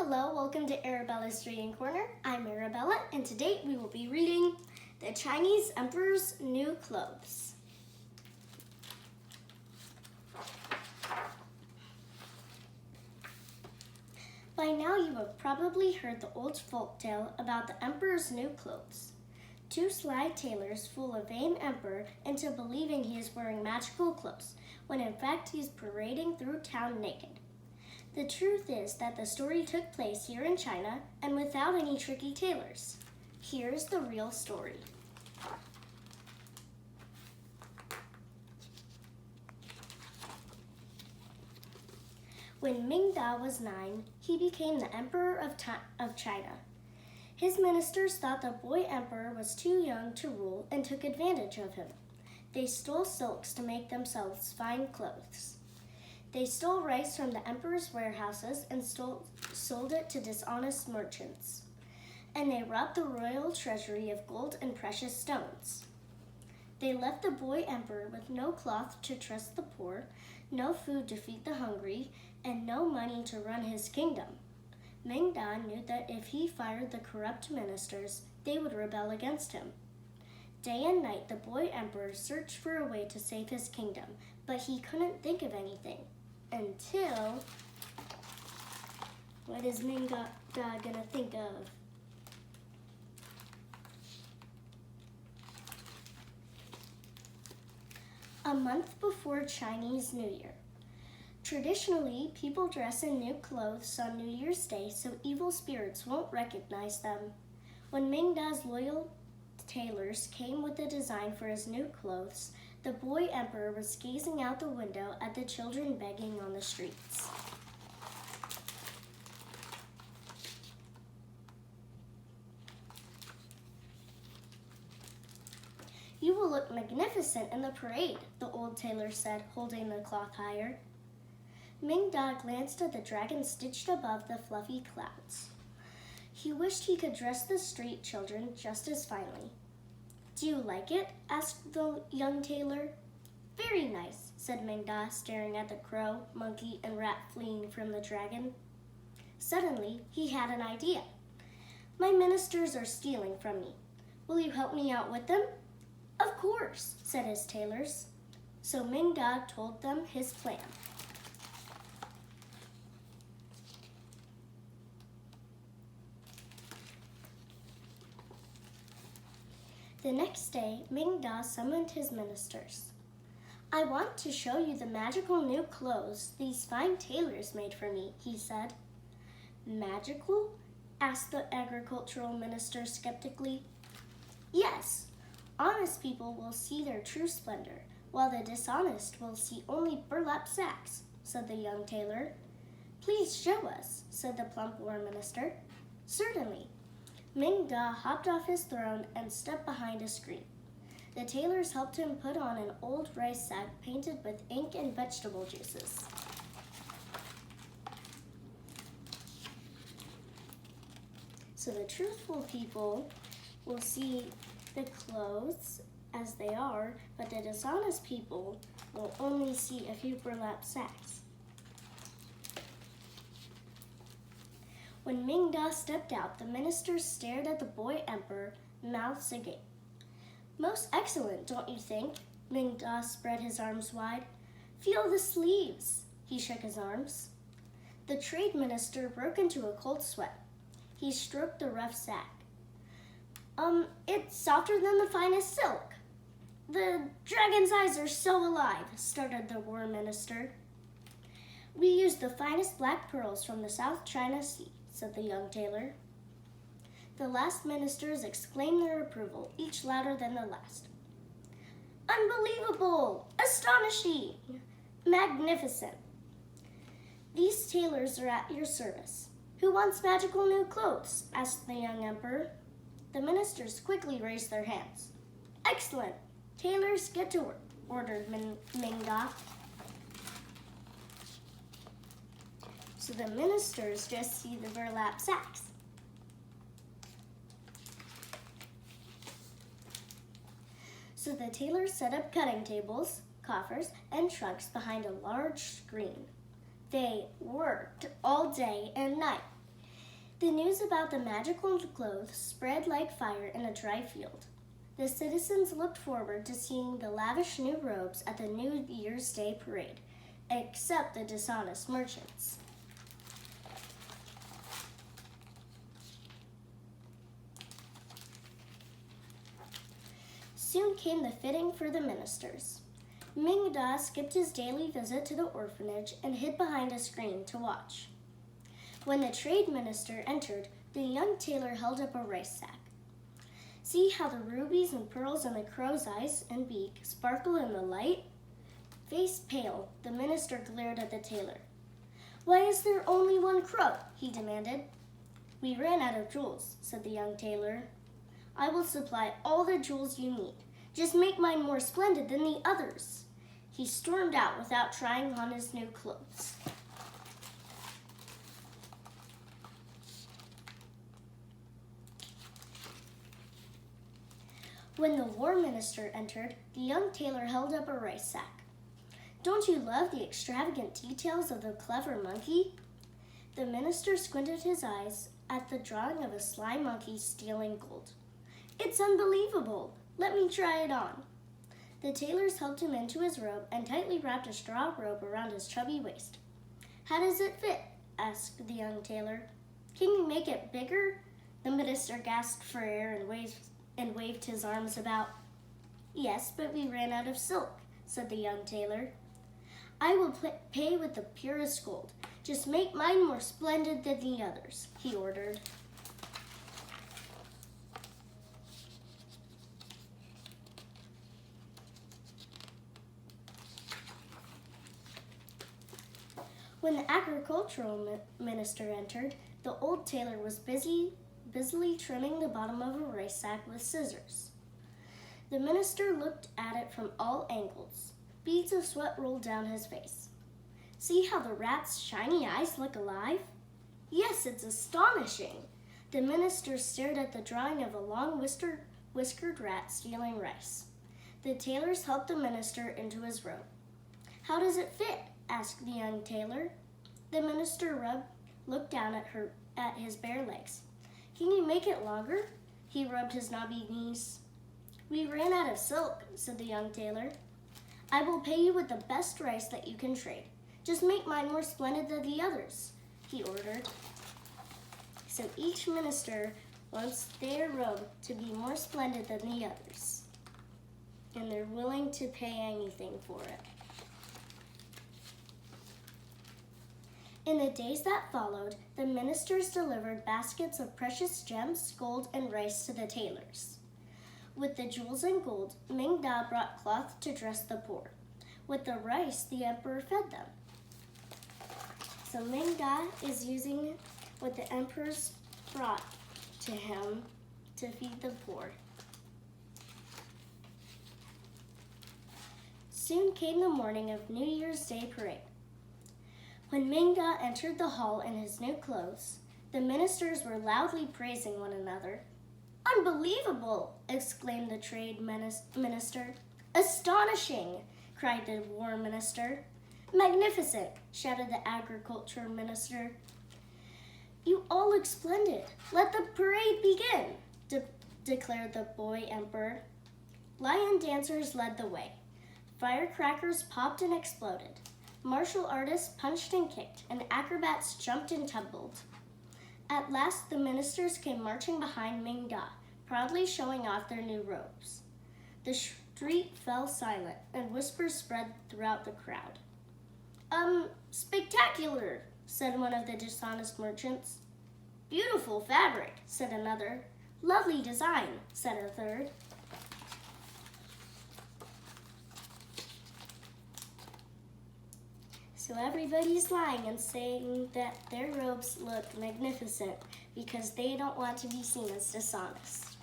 Hello, welcome to Arabella's Reading Corner. I'm Arabella, and today we will be reading The Chinese Emperor's New Clothes. By now you have probably heard the old folktale about the Emperor's new clothes. Two sly tailors fool a vain emperor into believing he is wearing magical clothes, when in fact he is parading through town naked. The truth is that the story took place here in China and without any tricky tailors. Here's the real story. When Ming Da was 9, he became the Emperor of China. His ministers thought the boy emperor was too young to rule and took advantage of him. They stole silks to make themselves fine clothes. They stole rice from the emperor's warehouses and sold it to dishonest merchants. And they robbed the royal treasury of gold and precious stones. They left the boy emperor with no cloth to trust the poor, no food to feed the hungry, and no money to run his kingdom. Ming Da knew that if he fired the corrupt ministers, they would rebel against him. Day and night, the boy emperor searched for a way to save his kingdom, but he couldn't think of anything. Until, what is Ming Da gonna think of? A month before Chinese New Year. Traditionally, people dress in new clothes on New Year's Day so evil spirits won't recognize them. When Ming Da's loyal tailors came with the design for his new clothes, the boy emperor was gazing out the window at the children begging on the streets. "You will look magnificent in the parade," the old tailor said, holding the cloth higher. Ming Da glanced at the dragon stitched above the fluffy clouds. He wished he could dress the street children just as finely. "Do you like it?" asked the young tailor. "Very nice," said Ming Da, staring at the crow, monkey, and rat fleeing from the dragon. Suddenly, he had an idea. "My ministers are stealing from me. Will you help me out with them?" "Of course," said his tailors. So Ming Da told them his plan. The next day, Ming Da summoned his ministers. "I want to show you the magical new clothes these fine tailors made for me," he said. "Magical?" asked the agricultural minister skeptically. "Yes, honest people will see their true splendor, while the dishonest will see only burlap sacks," said the young tailor. "Please show us," said the plump war minister. "Certainly." Ming Da hopped off his throne and stepped behind a screen. The tailors helped him put on an old rice sack painted with ink and vegetable juices. So the truthful people will see the clothes as they are, but the dishonest people will only see a few burlap sacks. When Ming Da stepped out, the ministers stared at the boy emperor, mouths agape. "Most excellent, don't you think?" Ming Da spread his arms wide. "Feel the sleeves." He shook his arms. The trade minister broke into a cold sweat. He stroked the rough sack. It's softer than the finest silk." "The dragon's eyes are so alive," stuttered the war minister. "We use the finest black pearls from the South China Sea," said the young tailor. The last ministers exclaimed their approval, each louder than the last. "Unbelievable! Astonishing! Magnificent! These tailors are at your service." "Who wants magical new clothes?" asked the young emperor. The ministers quickly raised their hands. "Excellent! Tailors, get to work," ordered Ming Da. So the ministers just see the burlap sacks. So the tailors set up cutting tables, coffers, and trunks behind a large screen. They worked all day and night. The news about the magical clothes spread like fire in a dry field. The citizens looked forward to seeing the lavish new robes at the New Year's Day parade, except the dishonest merchants. Soon came the fitting for the ministers. Ming Da skipped his daily visit to the orphanage and hid behind a screen to watch. When the trade minister entered, the young tailor held up a rice sack. See how the rubies and pearls in the crow's eyes and beak sparkle in the light? Face pale, the minister glared at the tailor. Why is there only one crow? He demanded. We ran out of jewels, said the young tailor. I will supply all the jewels you need. Just make mine more splendid than the others. He stormed out without trying on his new clothes. When the war minister entered, the young tailor held up a rice sack. Don't you love the extravagant details of the clever monkey? The minister squinted his eyes at the drawing of a sly monkey stealing gold. It's unbelievable. Let me try it on. The tailors helped him into his robe and tightly wrapped a straw robe around his chubby waist. How does it fit? Asked the young tailor. Can you make it bigger? The minister gasped for air and waved his arms about. Yes, but we ran out of silk, said the young tailor. I will pay with the purest gold. Just make mine more splendid than the others, he ordered. When the agricultural minister entered, the old tailor was busily trimming the bottom of a rice sack with scissors. The minister looked at it from all angles. Beads of sweat rolled down his face. See how the rat's shiny eyes look alive? Yes, it's astonishing. The minister stared at the drawing of a long whiskered rat stealing rice. The tailors helped the minister into his robe. How does it fit? Asked the young tailor. The minister looked down at his bare legs. Can you make it longer? He rubbed his knobby knees. We ran out of silk, said the young tailor. I will pay you with the best rice that you can trade. Just make mine more splendid than the others, he ordered. So each minister wants their robe to be more splendid than the others, and they're willing to pay anything for it. In the days that followed, the ministers delivered baskets of precious gems, gold, and rice to the tailors. With the jewels and gold, Ming Da brought cloth to dress the poor. With the rice, the emperor fed them. So Ming Da is using what the emperors brought to him to feed the poor. Soon came the morning of New Year's Day parade. When Ming Da entered the hall in his new clothes, the ministers were loudly praising one another. Unbelievable! Exclaimed the trade minister. Astonishing! Cried the war minister. Magnificent! Shouted the agriculture minister. You all look splendid. Let the parade begin, declared the boy emperor. Lion dancers led the way. Firecrackers popped and exploded. Martial artists punched and kicked, and acrobats jumped and tumbled. At last, the ministers came marching behind Ming Da, proudly showing off their new robes. The street fell silent, and whispers spread throughout the crowd. Spectacular, said one of the dishonest merchants. Beautiful fabric, said another. Lovely design, said a third. So everybody's lying and saying that their robes look magnificent because they don't want to be seen as dishonest.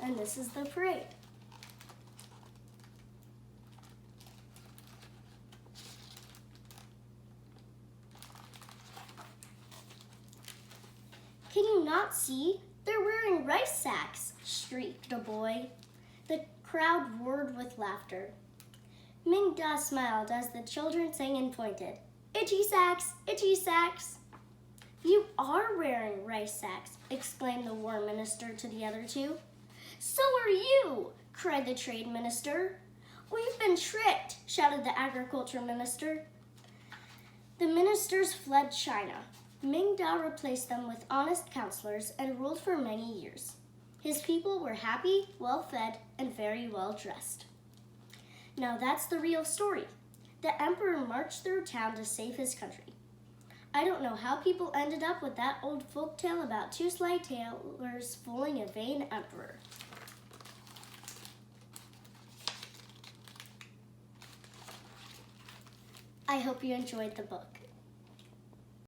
And this is the parade. Can you not see? They're wearing rice sacks, shrieked a boy. The crowd roared with laughter. Ming Da smiled as the children sang and pointed. It Itchy sacks, itchy sacks. You are wearing rice sacks, exclaimed the war minister to the other two. So are you, cried the trade minister. We've been tricked, shouted the agriculture minister. The ministers fled China. Ming Dao replaced them with honest counselors and ruled for many years. His people were happy, well-fed, and very well-dressed. Now that's the real story. The emperor marched through town to save his country. I don't know how people ended up with that old folk tale about two sly tailors fooling a vain emperor. I hope you enjoyed the book.